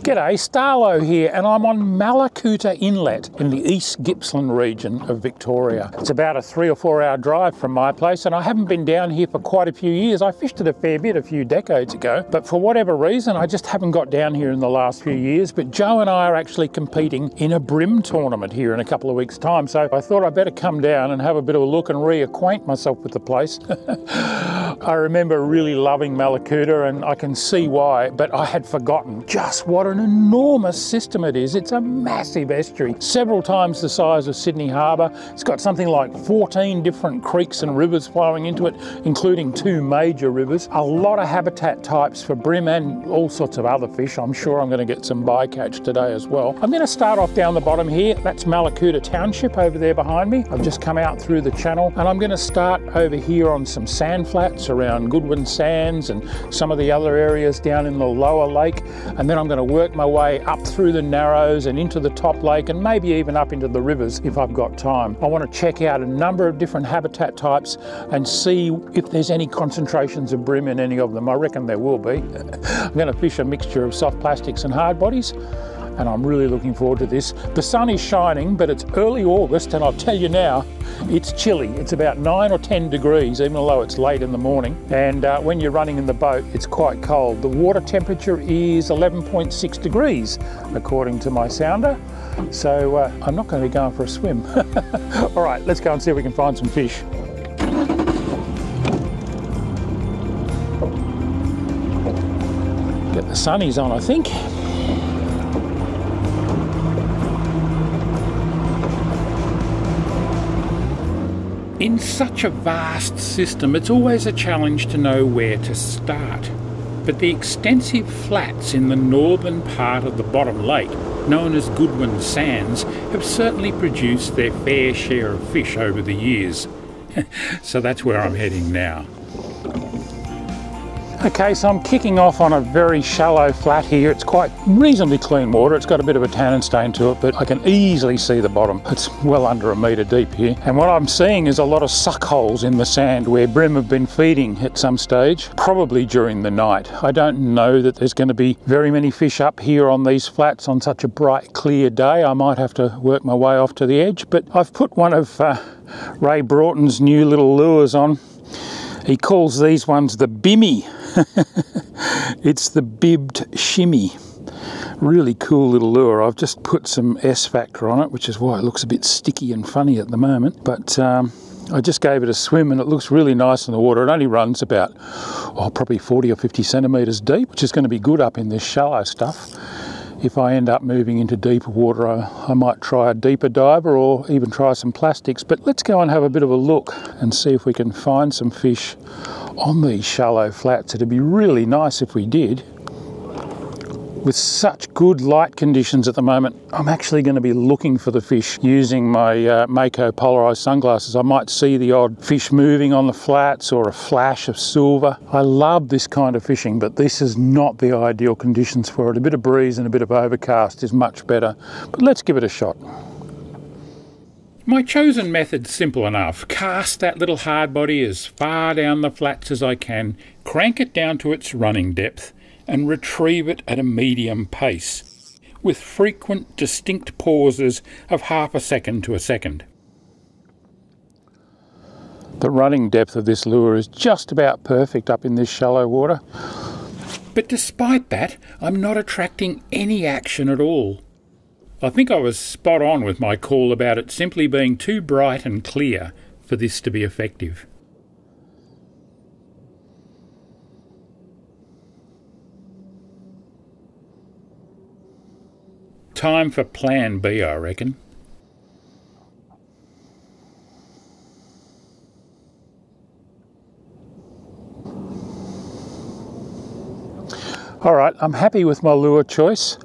G'day, Starlo here, and I'm on Mallacoota Inlet in the East Gippsland region of Victoria. It's about a 3 or 4 hour drive from my place, and I haven't been down here for quite a few years. I fished it a fair bit a few decades ago, but for whatever reason I just haven't got down here in the last few years. But Joe and I are actually competing in a bream tournament here in a couple of weeks' time, so I thought I'd better come down and have a bit of a look and reacquaint myself with the place. I remember really loving Mallacoota, and I can see why, but I had forgotten just what an enormous system it is. It's a massive estuary, several times the size of Sydney Harbour. It's got something like 14 different creeks and rivers flowing into it, including 2 major rivers. A lot of habitat types for bream and all sorts of other fish. I'm sure I'm going to get some bycatch today as well. I'm going to start off down the bottom here. That's Mallacoota Township over there behind me. I've just come out through the channel, and I'm going to start over here on some sand flats around Goodwin Sands and some of the other areas down in the lower lake, and then I'm going to work my way up through the narrows and into the top lake, and maybe even up into the rivers if I've got time. I want to check out a number of different habitat types and see if there's any concentrations of bream in any of them. I reckon there will be. I'm going to fish a mixture of soft plastics and hard bodies, and I'm really looking forward to this. The sun is shining, but it's early August, and I'll tell you now, it's chilly. It's about 9 or 10 degrees, even though it's late in the morning. And when you're running in the boat, it's quite cold. The water temperature is 11.6 degrees, according to my sounder. So I'm not going to be going for a swim. All right, let's go and see if we can find some fish. Get the sunnies on, I think. In such a vast system, it's always a challenge to know where to start. But the extensive flats in the northern part of the bottom lake, known as Goodwin Sands, have certainly produced their fair share of fish over the years. So that's where I'm heading now. Okay, so I'm kicking off on a very shallow flat here. It's quite reasonably clean water. It's got a bit of a tannin stain to it, but I can easily see the bottom. It's well under 1 metre deep here. And what I'm seeing is a lot of suck holes in the sand where bream have been feeding at some stage, probably during the night. I don't know that there's going to be very many fish up here on these flats on such a bright, clear day. I might have to work my way off to the edge, but I've put one of Ray Broughton's new little lures on. He calls these ones the Bimmy. It's the bibbed shimmy. Really cool little lure. I've just put some S factor on it, which is why it looks a bit sticky and funny at the moment. But I just gave it a swim, and it looks really nice in the water. It only runs about, probably 40 or 50 centimetres deep, which is going to be good up in this shallow stuff. If I end up moving into deeper water, I might try a deeper diver or even try some plastics. But let's go and have a bit of a look and see if we can find some fish on these shallow flats. It'd be really nice if we did. With such good light conditions at the moment, I'm actually going to be looking for the fish using my Mako polarised sunglasses. I might see the odd fish moving on the flats or a flash of silver. I love this kind of fishing, but this is not the ideal conditions for it. A bit of breeze and a bit of overcast is much better, but let's give it a shot. My chosen method's simple enough. Cast that little hard body as far down the flats as I can, crank it down to its running depth, and retrieve it at a medium pace, with frequent distinct pauses of half a second to a second. The running depth of this lure is just about perfect up in this shallow water. But despite that, I'm not attracting any action at all. I think I was spot on with my call about it simply being too bright and clear for this to be effective. Time for plan B, I reckon. All right, I'm happy with my lure choice.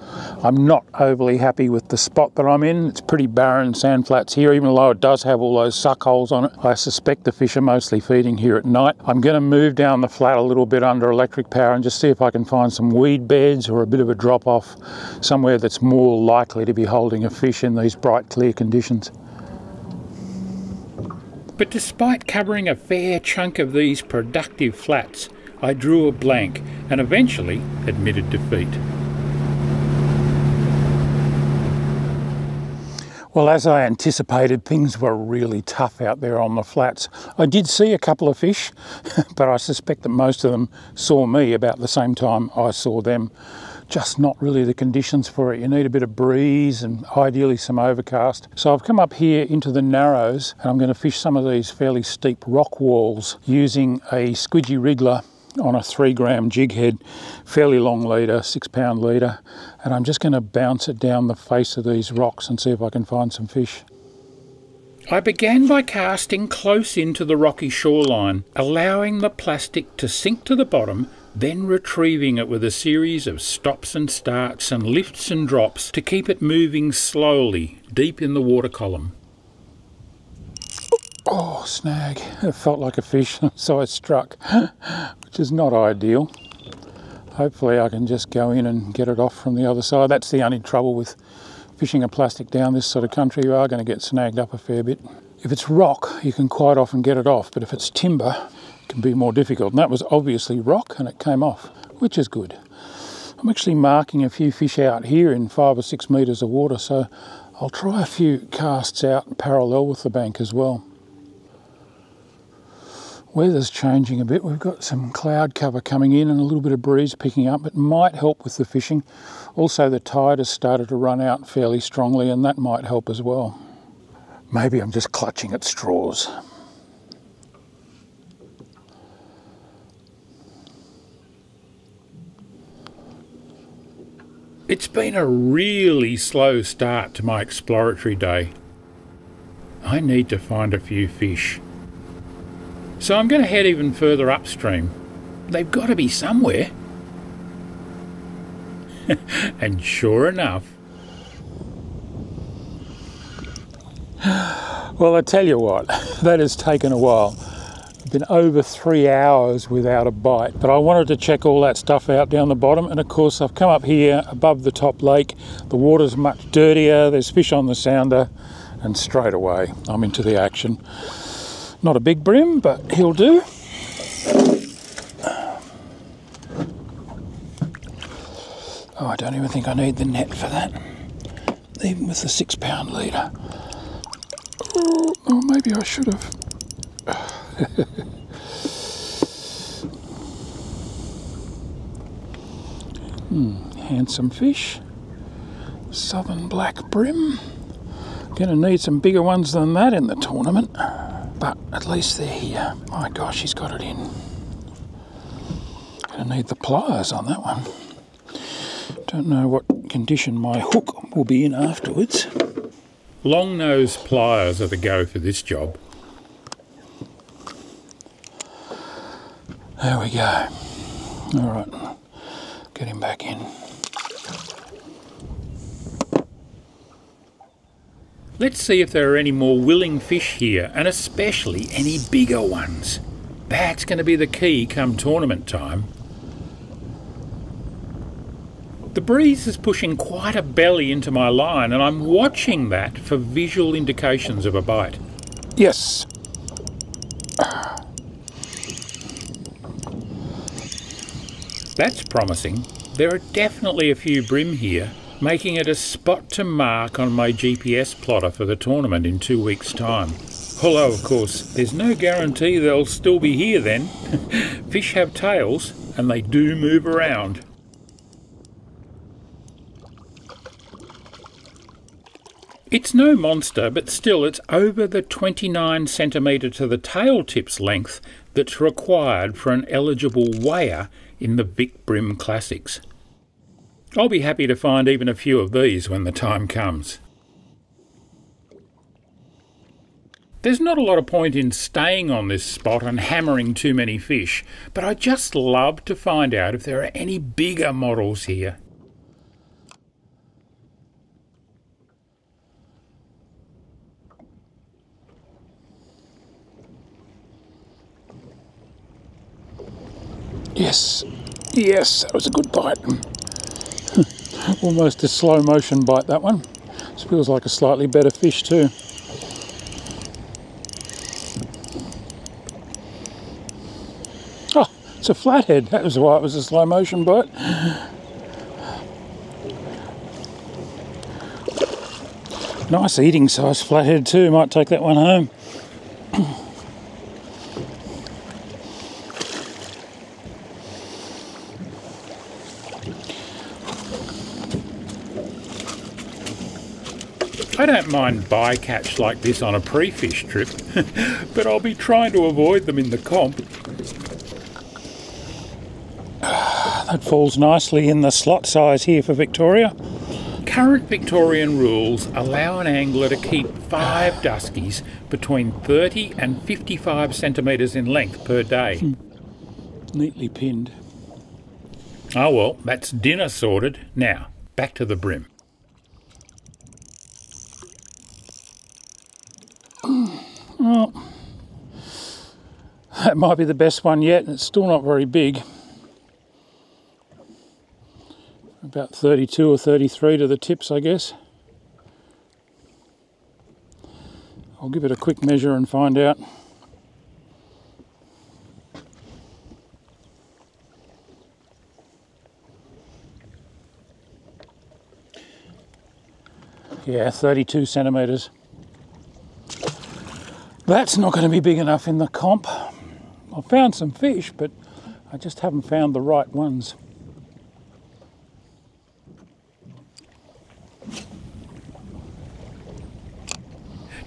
I'm not overly happy with the spot that I'm in. It's pretty barren sand flats here, even though it does have all those suck holes on it. I suspect the fish are mostly feeding here at night. I'm going to move down the flat a little bit under electric power and just see if I can find some weed beds or a bit of a drop off, somewhere that's more likely to be holding a fish in these bright, clear conditions. But despite covering a fair chunk of these productive flats, I drew a blank and eventually admitted defeat. Well, as I anticipated, things were really tough out there on the flats. I did see a couple of fish, but I suspect that most of them saw me about the same time I saw them. Just not really the conditions for it. You need a bit of breeze and ideally some overcast. So I've come up here into the Narrows and I'm going to fish some of these fairly steep rock walls using a squidgy wriggler on a 3 gram jig head, fairly long leader, 6 pound leader, and I'm just going to bounce it down the face of these rocks and see if I can find some fish. I began by casting close into the rocky shoreline, allowing the plastic to sink to the bottom, then retrieving it with a series of stops and starts and lifts and drops to keep it moving slowly deep in the water column. Oh, snag. It felt like a fish, so I struck, which is not ideal. Hopefully I can just go in and get it off from the other side. That's the only trouble with fishing a plastic down this sort of country. You are going to get snagged up a fair bit. If it's rock, you can quite often get it off, but if it's timber, it can be more difficult. And that was obviously rock, and it came off, which is good. I'm actually marking a few fish out here in 5 or 6 metres of water, so I'll try a few casts out parallel with the bank as well. Weather's changing a bit. We've got some cloud cover coming in and a little bit of breeze picking up. It might help with the fishing. Also, the tide has started to run out fairly strongly, and that might help as well. Maybe I'm just clutching at straws. It's been a really slow start to my exploratory day. I need to find a few fish. So I'm going to head even further upstream. They've got to be somewhere. And sure enough. Well, I tell you what, that has taken a while. I've been over 3 hours without a bite, but I wanted to check all that stuff out down the bottom, and of course I've come up here above the top lake. The water's much dirtier, there's fish on the sounder, and straight away I'm into the action. Not a big brim, but he'll do. Oh, I don't even think I need the net for that, even with the 6 pound leader. Oh, maybe I should have. Handsome fish. Southern black brim. Gonna need some bigger ones than that in the tournament. But at least they're here. My gosh, he's got it in. Gonna need the pliers on that one. Don't know what condition my hook will be in afterwards. Long nose pliers are the go for this job. There we go. All right, get him back in. Let's see if there are any more willing fish here, and especially any bigger ones. That's going to be the key come tournament time. The breeze is pushing quite a belly into my line, and I'm watching that for visual indications of a bite. Yes. That's promising. There are definitely a few brim here, making it a spot to mark on my GPS plotter for the tournament in 2 weeks' time. Although, of course, there's no guarantee they'll still be here then. Fish have tails, and they do move around. It's no monster, but still it's over the 29 centimetre to the tail tip's length that's required for an eligible weigher in the Vic Bream Classics. I'll be happy to find even a few of these when the time comes. There's not a lot of point in staying on this spot and hammering too many fish, but I just love to find out if there are any bigger models here. Yes, yes, that was a good bite. Almost a slow motion bite, that one. This feels like a slightly better fish too. Oh, it's a flathead. That was why it was a slow motion bite. Nice eating size flathead too, might take that one home. I don't mind bycatch like this on a pre-fish trip, but I'll be trying to avoid them in the comp. That falls nicely in the slot size here for Victoria. Current Victorian rules allow an angler to keep 5 duskies between 30 and 55 centimetres in length per day. Neatly pinned. Oh well, that's dinner sorted. Now, back to the brim. Well, that might be the best one yet, and it's still not very big. About 32 or 33 to the tips, I guess. I'll give it a quick measure and find out. Yeah, 32 centimetres. That's not going to be big enough in the comp. I found some fish, but I just haven't found the right ones.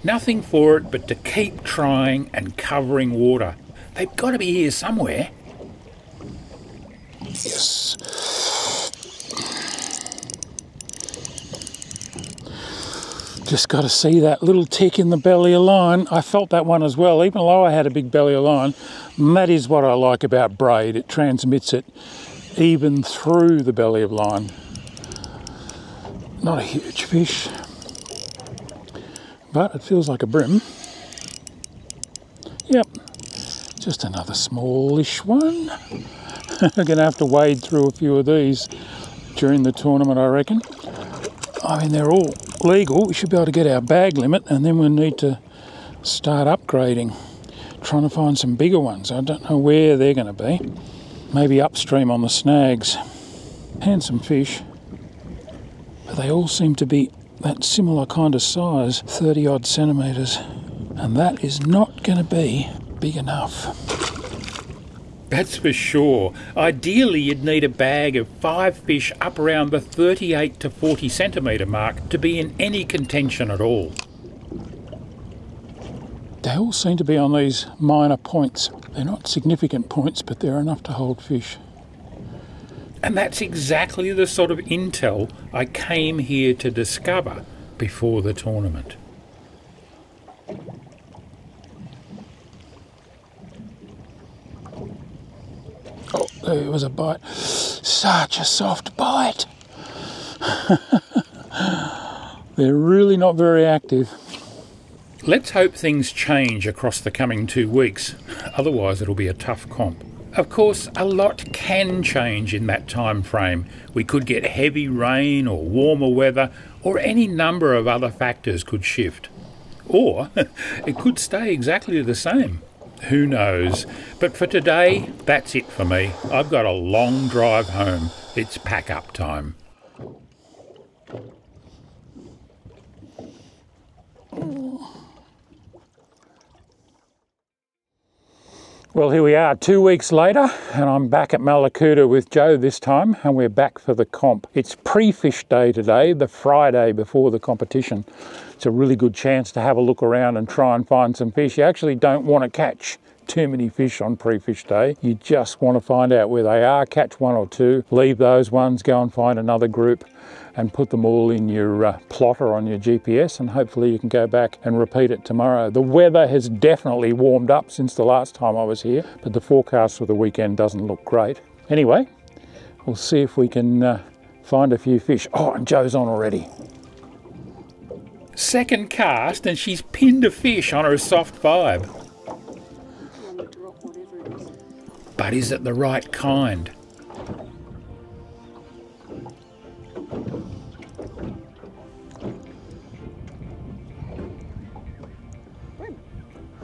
Nothing for it but to keep trying and covering water. They've got to be here somewhere. Yes. Just got to see that little tick in the belly of line. I felt that one as well, even though I had a big belly of line. And that is what I like about braid. It transmits it even through the belly of line. Not a huge fish, but it feels like a brim. Yep, just another smallish one. I'm going to have to wade through a few of these during the tournament, I reckon. I mean, they're all legal. We should be able to get our bag limit, and then we'll need to start upgrading, trying to find some bigger ones. I don't know where they're going to be. Maybe upstream on the snags. Handsome fish, but they all seem to be that similar kind of size, 30 odd centimetres, and that is not going to be big enough. That's for sure. Ideally, you'd need a bag of 5 fish up around the 38 to 40 centimetre mark to be in any contention at all. They all seem to be on these minor points. They're not significant points, but they're enough to hold fish. And that's exactly the sort of intel I came here to discover before the tournament. Oh, there was a bite. Such a soft bite. They're really not very active. Let's hope things change across the coming 2 weeks. Otherwise it'll be a tough comp. Of course, a lot can change in that time frame. We could get heavy rain or warmer weather, or any number of other factors could shift. Or it could stay exactly the same. Who knows? But for today, that's it for me. I've got a long drive home. It's pack-up time. Well, here we are 2 weeks later, and I'm back at Mallacoota with Joe this time, and we're back for the comp. It's pre-fish day today, the Friday before the competition. It's a really good chance to have a look around and try and find some fish. You actually don't want to catch too many fish on pre-fish day. You just want to find out where they are, catch 1 or 2, leave those ones, go and find another group, and put them all in your plotter on your GPS, and hopefully you can go back and repeat it tomorrow. The weather has definitely warmed up since the last time I was here, but the forecast for the weekend doesn't look great. Anyway, we'll see if we can find a few fish. Oh, and Joe's on already. Second cast and she's pinned a fish on her soft vibe. But is it the right kind?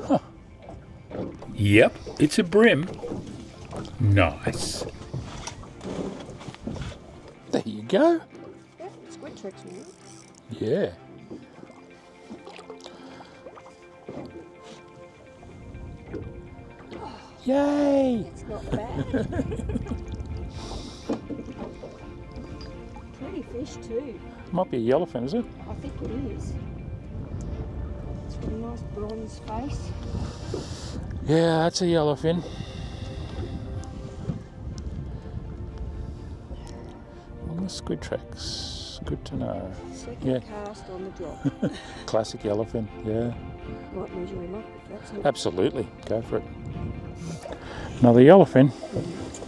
Huh. Yep, it's a brim. Nice. There you go. Yeah, squid tricks, man. Yeah. Yay! It's not bad. Pretty fish too. Might be a yellowfin, is it? I think it is. It's got a nice bronze face. Yeah, that's a yellowfin. On the squid tracks. Good to know. Second cast on the drop. Classic yellowfin, yeah. Might measure him up if that's it. Absolutely, go for it. Another yellowfin.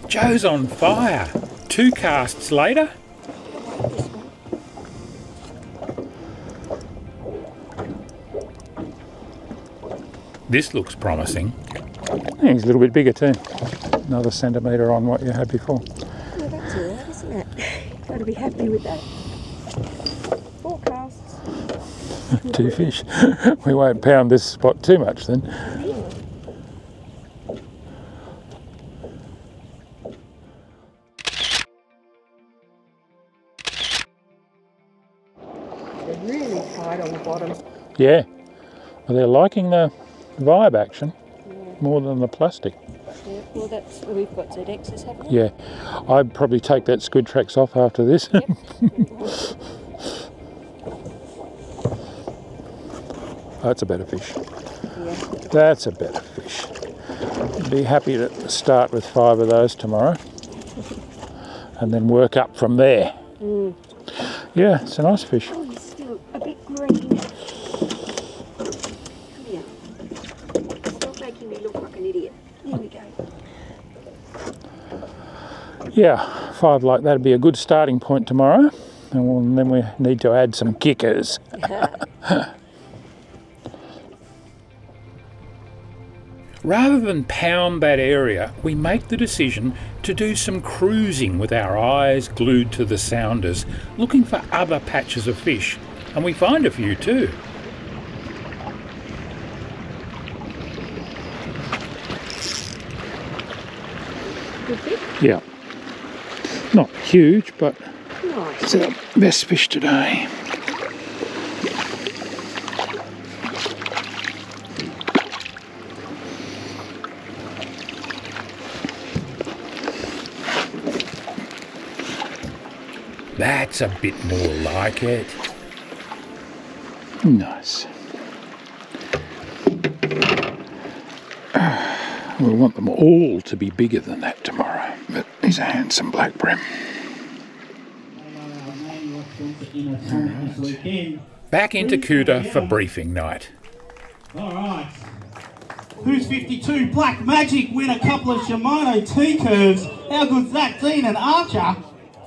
Joe's on fire. 2 casts later. This looks promising. He's a little bit bigger too. Another centimetre on what you had before. Well, that's all right, isn't it? Got to be happy with that. 4 casts. 2 fish. We won't pound this spot too much then. They're really tight on the bottom. Yeah. Well, they're liking the vibe action more than the plastic. Yeah, well, that's where we've got ZXs, haven't we? Yeah. I'd probably take that squid tracks off after this. Yep. That's a better fish. Yeah. That's a better fish. Be happy to start with 5 of those tomorrow and then work up from there. Mm. Yeah, it's a nice fish. Oh, he's still a bit green. Come here. Stop making me look like an idiot. There we go. Yeah, 5 like that would be a good starting point tomorrow. And then we need to add some kickers. Rather than pound that area, we make the decision to do some cruising with our eyes glued to the sounders, looking for other patches of fish, and we find a few too. Good fish? Yeah. Not huge, but Nice. it's our best fish today. That's a bit more like it. Nice. We want them all to be bigger than that tomorrow, but he's a handsome black brim. Back into Cooter for briefing night. Alright. Who's 52? Black Magic win a couple of Shimano T-curves. How good's that? Dean and Archer.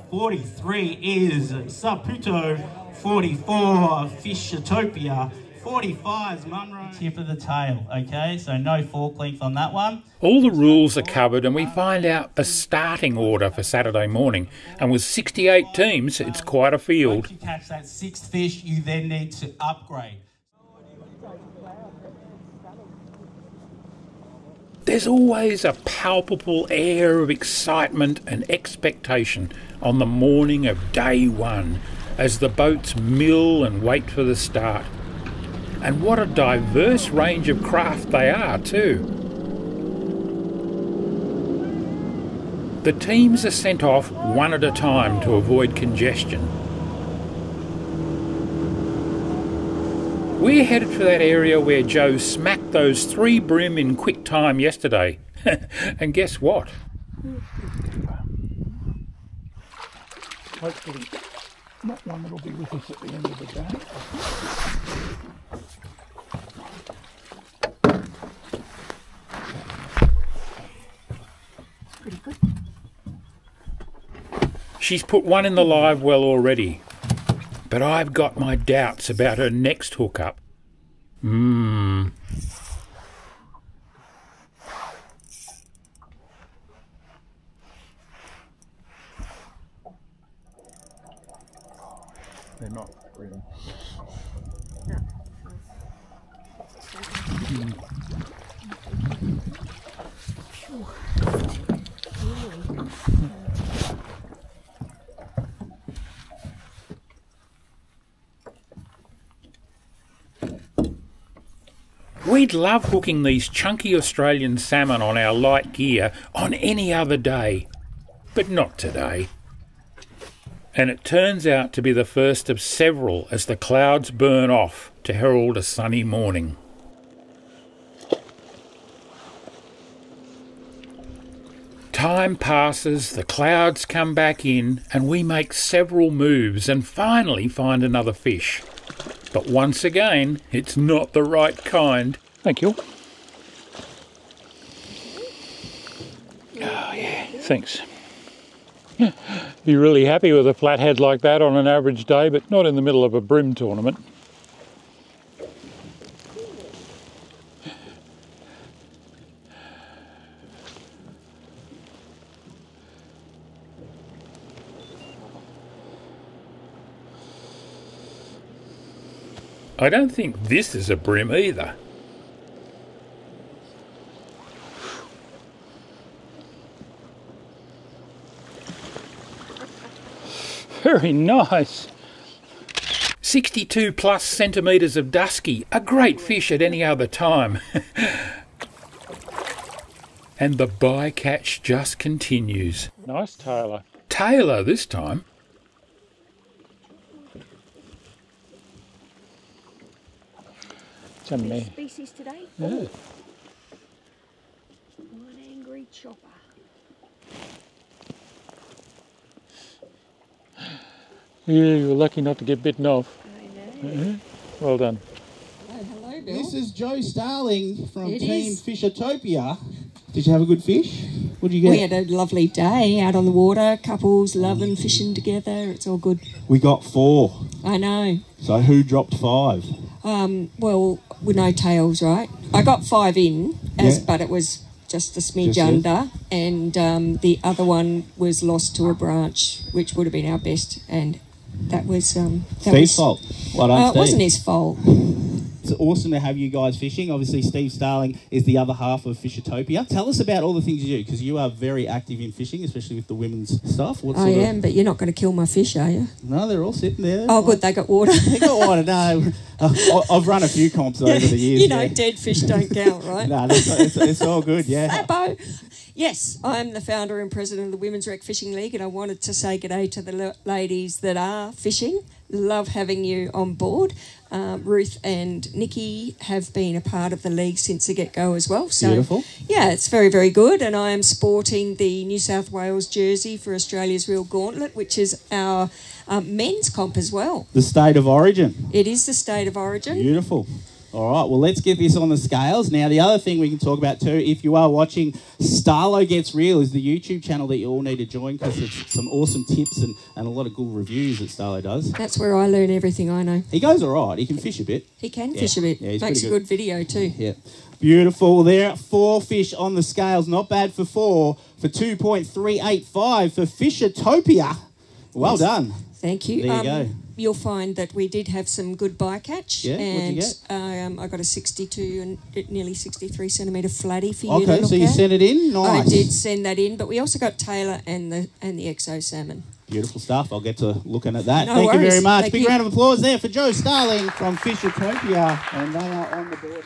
43 is Saputo. 44 Fishatopia. 45 is Munro. Tip of the tail, okay? So no fork length on that one. All the rules are covered and we find out a starting order for Saturday morning. And with 68 teams, it's quite a field. Once you catch that 6th fish, you then need to upgrade. There's always a palpable air of excitement and expectation on the morning of day 1 as the boats mill and wait for the start. And what a diverse range of craft they are too. The teams are sent off one at a time to avoid congestion. We're headed for that area where Joe smacked those 3 brim in quick time yesterday. And guess what? Hopefully not one that'll be with us at the end of the day. Pretty good. She's put one in the live well already, but I've got my doubts about her next hookup. They're not really. We'd love hooking these chunky Australian salmon on our light gear on any other day, but not today. And it turns out to be the first of several as the clouds burn off to herald a sunny morning. Time passes, the clouds come back in, and we make several moves and finally find another fish. But once again, it's not the right kind. Thank you. Oh yeah, thanks. Be really happy with a flathead like that on an average day, but not in the middle of a bream tournament. I don't think this is a bream either. Very nice. 62 plus centimetres of dusky, a great fish at any other time. And the bycatch just continues. Nice tailor. Tailor this time. It's a mare. Species today? Yeah. One angry chopper. Yeah, you were lucky not to get bitten off. I know. Well done. Hello, Bill. This is Joe Starling from It Team is. Fishatopia. Did you have a good fish? What did you get? We had a lovely day out on the water, couples loving fishing together. It's all good. We got 4. I know. So who dropped 5? Well, with no tails, right? I got 5 in, Yeah. but it was just a smidge Just it. under, and the other one was lost to a branch, which would have been our best, and that was Steve's fault. Well done, it Steve. wasn't his fault. It's awesome to have you guys fishing. Obviously, Steve Starling is the other half of Fishatopia. Tell us about all the things you do, because you are very active in fishing, especially with the women's stuff. What I sort of- am, but you're not going to kill my fish, are you? No, they're all sitting there. Oh, good, they got water. They got water. No, I've run a few comps over the years. You know, yeah. dead fish don't count, right? No, it's all good, yeah. Bo. Yes, I'm the founder and president of the Women's Rec Fishing League, and I wanted to say g'day to the ladies that are fishing. Love having you on board. Ruth and Nikki have been a part of the league since the get-go as well. So, Beautiful. yeah, it's very, very good. And I am sporting the New South Wales jersey for Australia's Real Gauntlet, which is our men's comp as well. The state of origin. It is the state of origin. Beautiful. All right, well, let's get this on the scales. Now, the other thing we can talk about too, if you are watching Starlo Gets Real, is the YouTube channel that you all need to join, because it's some awesome tips and a lot of good reviews that Starlo does. That's where I learn everything I know. He goes all right. He can fish a bit. He can fish a bit. Yeah, he's Makes pretty a good video too. Yeah. Beautiful. There, 4 fish on the scales. Not bad for 4. For 2.385 for Fishatopia. Well done. Thank you. There you go. You'll find that we did have some good bycatch. Yeah, what'd you And I got a 62 and nearly 63 centimetre flatty for you to Okay, look so you at. sent it in? Nice. I did send that in, but we also got Taylor and the exo salmon. Beautiful stuff. I'll get to looking at that. No Thank you worries. very much. Thank Big you. round of applause there for Joe Starling from Fishatopia. And they are on the board.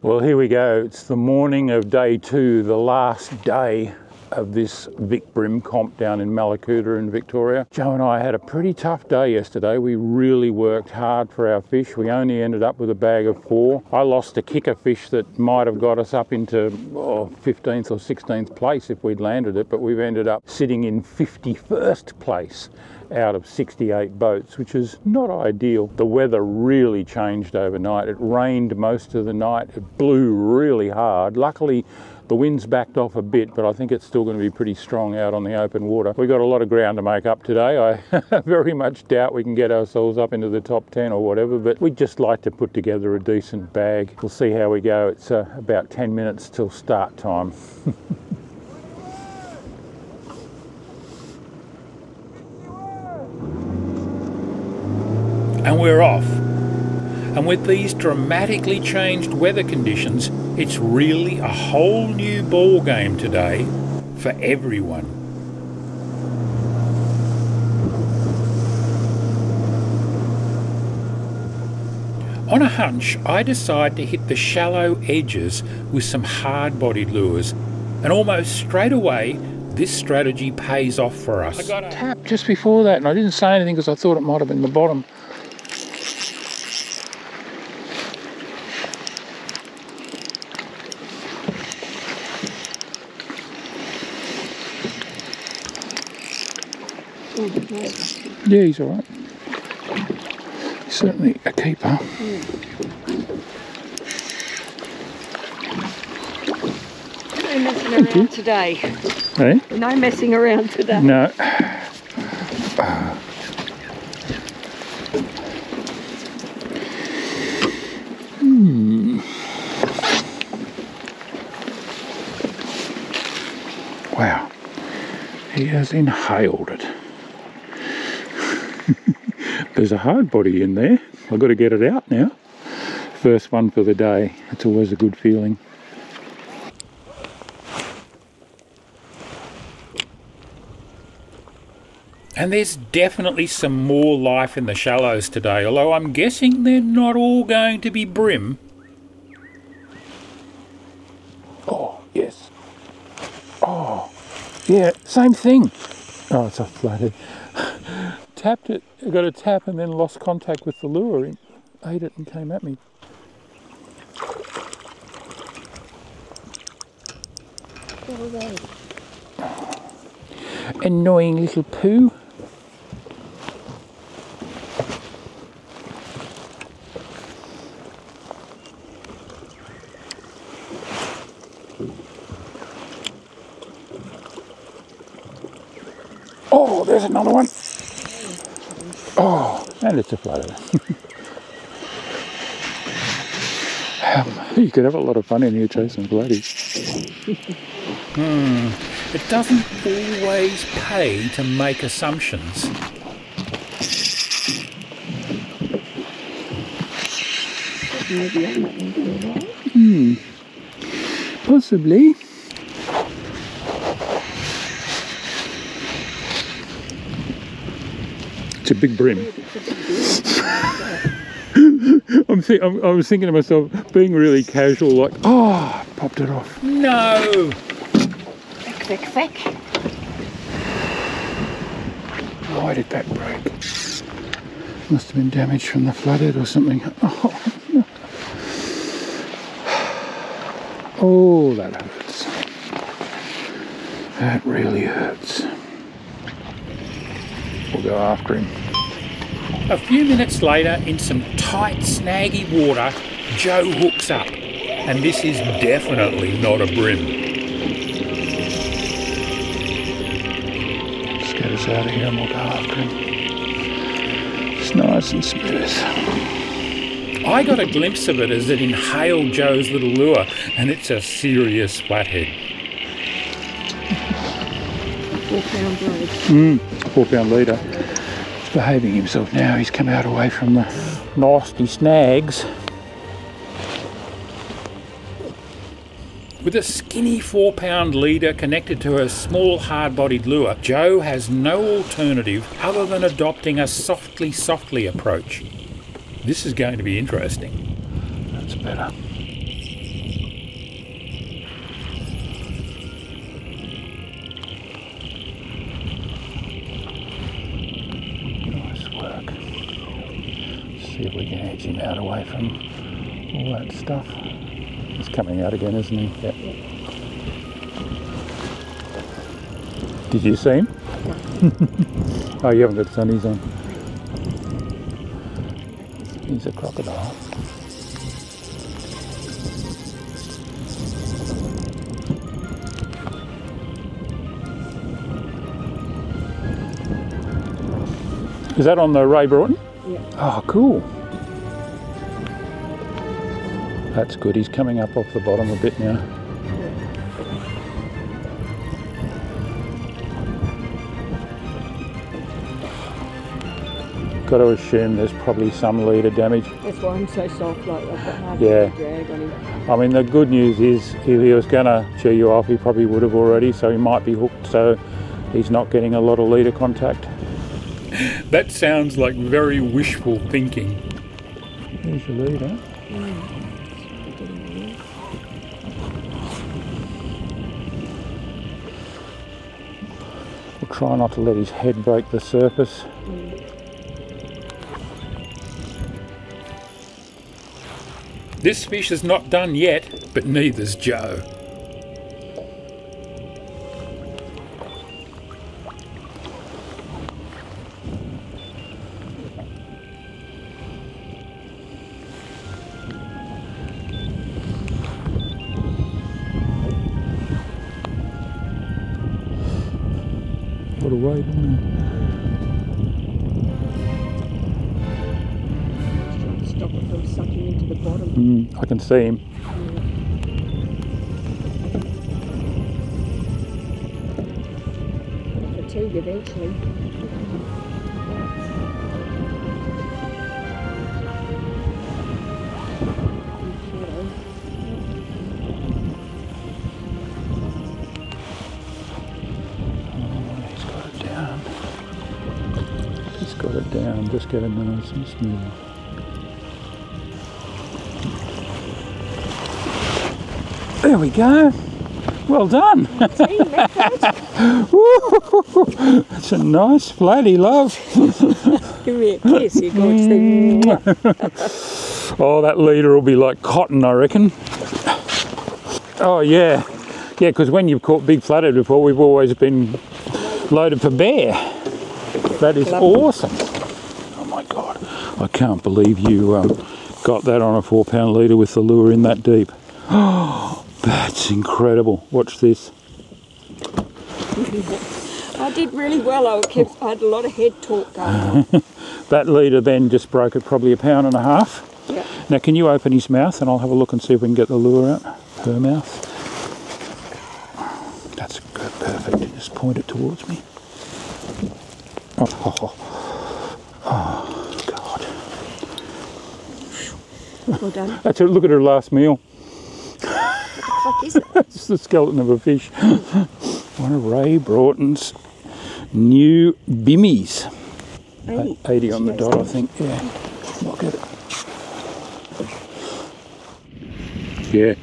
Well, here we go. It's the morning of day 2, the last day of this Vic Bream comp down in Mallacoota in Victoria. Joe and I had a pretty tough day yesterday. We really worked hard for our fish. We only ended up with a bag of 4. I lost a kicker fish that might have got us up into 15th or 16th place if we'd landed it, but we've ended up sitting in 51st place out of 68 boats, which is not ideal. The weather really changed overnight. It rained most of the night. It blew really hard. Luckily, the wind's backed off a bit, but I think it's still going to be pretty strong out on the open water. We've got a lot of ground to make up today. I very much doubt we can get ourselves up into the top 10 or whatever, but we'd just like to put together a decent bag. We'll see how we go. It's about 10 minutes till start time. And we're off. And with these dramatically changed weather conditions, it's really a whole new ball game today for everyone. On a hunch, I decide to hit the shallow edges with some hard-bodied lures, and almost straight away, this strategy pays off for us. I got a tap just before that, and I didn't say anything because I thought it might have been the bottom. Yeah, he's all right. He's certainly a keeper. No messing around today. Hey? No messing around today. No. Wow. He has inhaled it. There's a hard body in there. I've got to get it out now. First one for the day. It's always a good feeling. And there's definitely some more life in the shallows today, although I'm guessing they're not all going to be brim. Oh, yes. Oh, yeah, same thing. Oh, it's a flathead. Tapped it, I got a tap and then lost contact with the lure. He ate it and came at me. Annoying little poo. Oh, there's another one. Oh, and it's a flathead. You could have a lot of fun in here chasing flatties. It doesn't always pay to make assumptions. Possibly. It's a big brim. I was thinking to myself, being really casual, like, oh, popped it off. No! Vic, Vic. Why did that break? Must have been damage from the flathead or something. Oh, no. Oh, that hurts. That really hurts. We'll go after him. A few minutes later, in some tight, snaggy water, Joe hooks up. And this is definitely not a brim. Let's get us out of here and we'll go after him. It's nice and smooth. I got a glimpse of it as it inhaled Joe's little lure, and it's a serious flathead. 4 pound load. 4 pound leader. He's behaving himself now. He's come out away from the nasty snags. With a skinny 4 pound leader connected to a small hard-bodied lure, Joe has no alternative other than adopting a softly approach. This is going to be interesting. That's better. Nice work. See if we can edge him out away from all that stuff. He's coming out again, isn't he? Yep. Did you see him? No. Oh, you haven't got sunnies on. He's a crocodile. Is that on the Ray Broughton? Yeah. Oh, cool. That's good. He's coming up off the bottom a bit now. Got to assume there's probably some leader damage. That's why I'm so soft, like I've got hard Yeah. drag on him. I mean, the good news is if he was going to chew you off, he probably would have already, so he might be hooked, so he's not getting a lot of leader contact. That sounds like very wishful thinking. There's the leader. We'll try not to let his head break the surface. This fish is not done yet, but neither's Joe. What a weight, isn't it? Stop it from sucking into the bottom. I can see him. Fatigue eventually. He's got it down, just get it nice and smooth. There we go. Well done. That's a nice flatty, love. Give me a kiss, you gorgeous thing. Oh, that leader will be like cotton, I reckon. Oh yeah. Yeah, because when you've caught big flathead before, we've always been loaded for bear. That is awesome. Oh my God. I can't believe you got that on a 4-pound leader with the lure in that deep. Oh, that's incredible. Watch this. I did really well. I had a lot of head torque going on. That leader then just broke at probably 1.5 pounds. Yeah. Now can you open his mouth and I'll have a look and see if we can get the lure out. Her mouth. That's good, perfect. Just point it towards me. Oh God. Well done. That's it. Look at her last meal. What the fuck is it? It's the skeleton of a fish. One of Ray Broughton's new bimmies. 80 on the dot, I think. Yeah. Look at it. Yeah.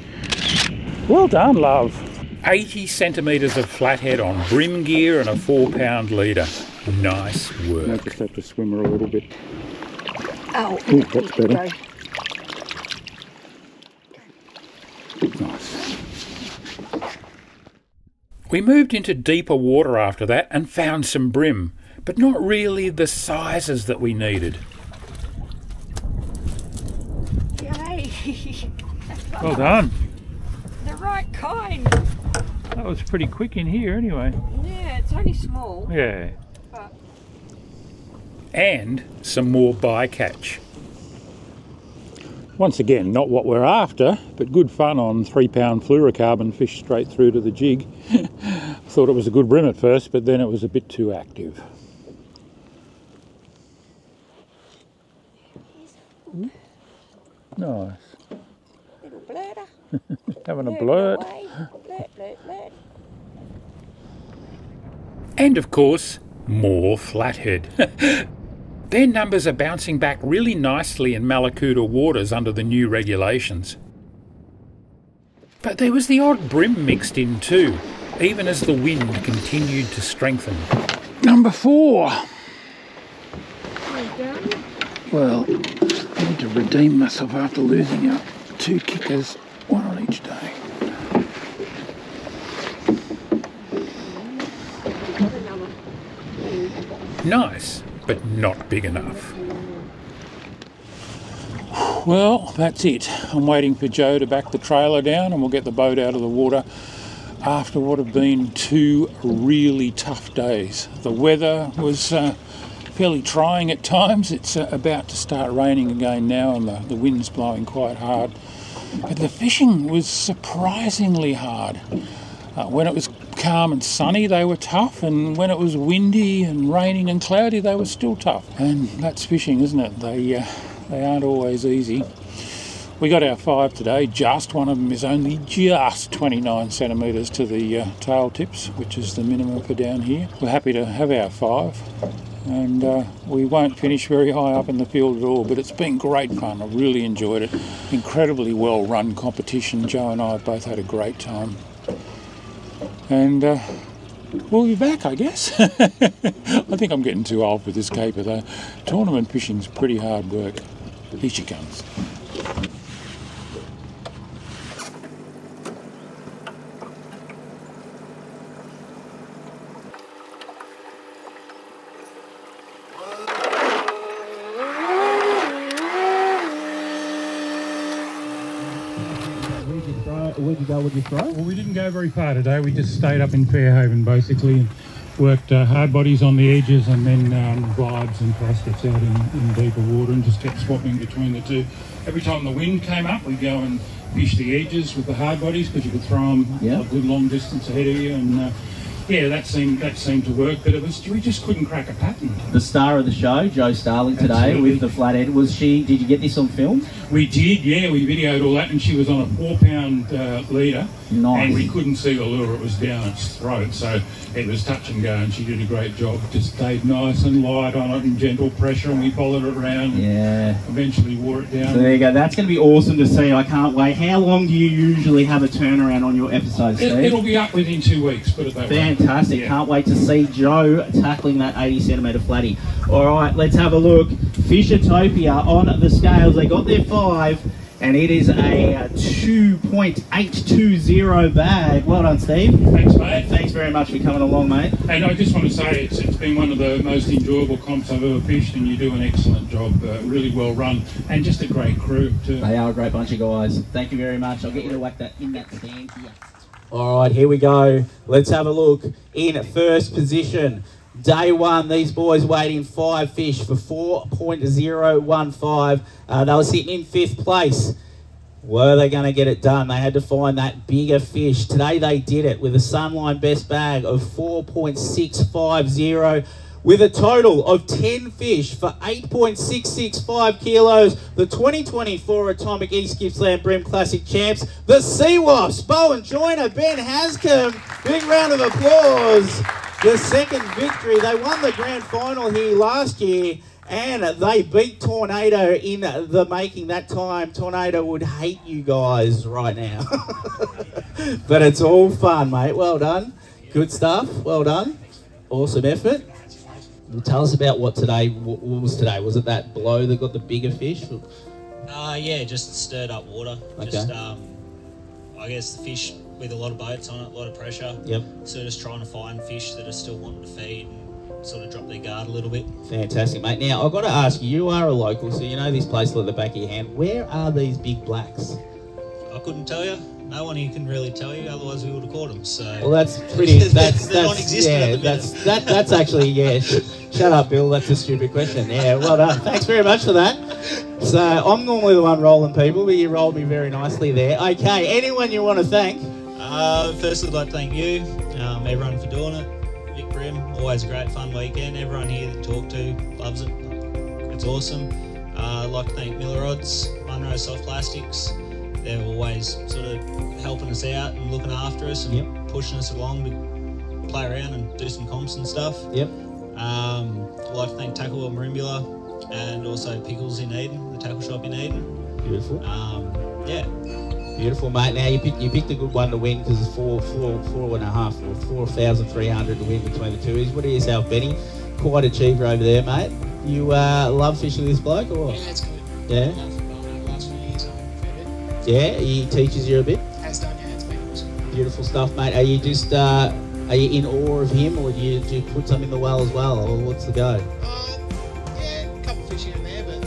Well done, love. 80 centimetres of flathead on brim gear and a 4-pound leader. Nice work. I just have to swim her a little bit. Oh, ooh, that's better. Nice. We moved into deeper water after that and found some brim, but not really the sizes that we needed. Yay! Well done. The right kind. That was pretty quick in here anyway. Yeah, it's only small. Yeah. But... And some more bycatch. Once again, not what we're after, but good fun on 3-pound fluorocarbon fish straight through to the jig. Thought it was a good brim at first, but then it was a bit too active. Nice. Little blurter. Having a blurt. Blurt. And of course, more flathead. Their numbers are bouncing back really nicely in Mallacoota waters under the new regulations. But there was the odd brim mixed in too, even as the wind continued to strengthen. Number 4. Well, I need to redeem myself after losing out 2 kickers, 1 on each day. Nice, but not big enough. Well, that's it. I'm waiting for Joe to back the trailer down and we'll get the boat out of the water after what have been 2 really tough days. The weather was fairly trying at times. It's about to start raining again now and the wind's blowing quite hard. But the fishing was surprisingly hard. When it was calm and sunny, they were tough, and when it was windy and raining and cloudy, they were still tough. And that's fishing, isn't it? They aren't always easy. We got our 5 today. Just one of them is only just 29 centimetres to the tail tips, which is the minimum for down here. We're happy to have our 5. and we won't finish very high up in the field at all, but it's been great fun. I really enjoyed it. Incredibly well run competition. Joe and I have both had a great time, and we'll be back, I guess. I think I'm getting too old for this caper though. Tournament fishing's pretty hard work. Here she comes. Where'd you go with your throw? Well, we didn't go very far today. We just stayed up in Fairhaven basically and worked hard bodies on the edges, and then vibes and plastics out in deeper water, and just kept swapping between the two. Every time the wind came up, we'd go and fish the edges with the hard bodies because you could throw them a good long distance ahead of you, and yeah, that seemed to work, but we just couldn't crack a pattern. The star of the show, Joe Starling, today with the flathead. Did you get this on film? We did, yeah. We videoed all that, and she was on a 4-pound leader. Nice. And we couldn't see the lure; it was down its throat, so it was touch and go. And she did a great job. Just stayed nice and light on it, and gentle pressure, and we followed it around. Yeah. Eventually wore it down. So there you go. That's going to be awesome to see. I can't wait. How long do you usually have a turnaround on your episodes, Steve? It'll be up within 2 weeks. Put it that way. Fantastic. Yeah. Can't wait to see Joe tackling that 80-centimetre flatty. All right, let's have a look. Fishertopia on the scales. They got their 5, and it is a 2.820 bag. Well done, Steve. Thanks, mate. Thanks very much for coming along, mate. And I just want to say it's been one of the most enjoyable comps I've ever fished, and you do an excellent job. Really well run, and just a great crew too. They are a great bunch of guys. Thank you very much. I'll get you to whack that in that stand here. All right, here we go. Let's have a look. In first position, day 1, these boys weighed in 5 fish for 4.015. They were sitting in 5th place. Were they going to get it done? They had to find that bigger fish. Today they did it with a Sunline best bag of 4.650. With a total of 10 fish for 8.665 kilos, the 2024 Atomic East Gippsland Bream Classic champs, the Sea Wasps, Bowen Joyner, Ben Hascombe. Big round of applause. The second victory. They won the grand final here last year, and they beat Tornado in the making that time. Tornado would hate you guys right now. But it's all fun, mate. Well done. Good stuff. Well done. Awesome effort. Tell us about what was today. Was it that blow that got the bigger fish? Yeah, just stirred up water. Okay. Just, I guess the fish with a lot of boats on it, a lot of pressure. Yep. So just trying to find fish that are still wanting to feed and sort of drop their guard a little bit. Fantastic, mate. Now, I've got to ask you are a local, so you know this place like the back of your hand. Where are these big blacks? I couldn't tell you. No one here can really tell you, otherwise we would have caught them. So well, that's pretty. That's non-existent yeah. at the minute. That's actually yeah. Shut up, Bill. That's a stupid question. Yeah, well done. Thanks very much for that. So I'm normally the one rolling people, but you rolled me very nicely there. Okay. Anyone you want to thank? Firstly, I'd like to thank you, everyone for doing it. Vic Bream, always a great fun weekend. Everyone here that talked to loves it. It's awesome. I'd like to thank Miller Odds, Munro Soft Plastics. They're always sort of helping us out and looking after us and pushing us along to play around and do some comps and stuff. Yep. I'd like to thank Tackle World Marimbula and also Pickles in Eden, the tackle shop in Eden. Beautiful. Yeah. Beautiful, mate. Now you picked a good one to win because it's 4,300 to win between the two. What are yourself, Benny? Quite achiever over there, mate. You love fishing this bloke, or? Yeah, it's good. Yeah. Last few years, Yeah, he teaches you a bit. Has done, yeah, it's been awesome. Beautiful stuff, mate. Are you just are you in awe of him, or do you put some in the well as well, or what's the go? Yeah, a couple of fish here and there, but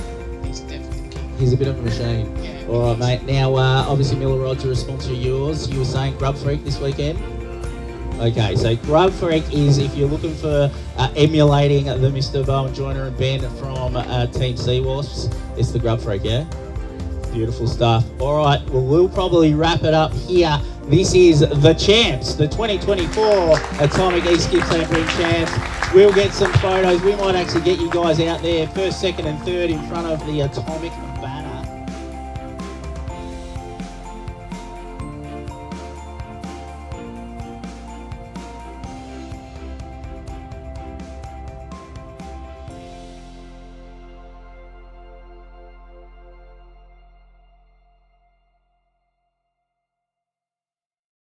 he's definitely the king. He's a bit of a machine. Yeah. All right, mate. Now, obviously, Miller Rods are a sponsor of yours. You were saying Grub Freak this weekend? Okay, so Grub Freak is, if you're looking for emulating the Mr. Bowen Joyner and Ben from Team Sea Wasps, it's the Grub Freak, yeah? Beautiful stuff. All right, well, we'll probably wrap it up here. This is the champs, the 2024 Atomic East Gippsland Bream champs. We'll get some photos. We might actually get you guys out there, first, second, and third in front of the Atomic banner.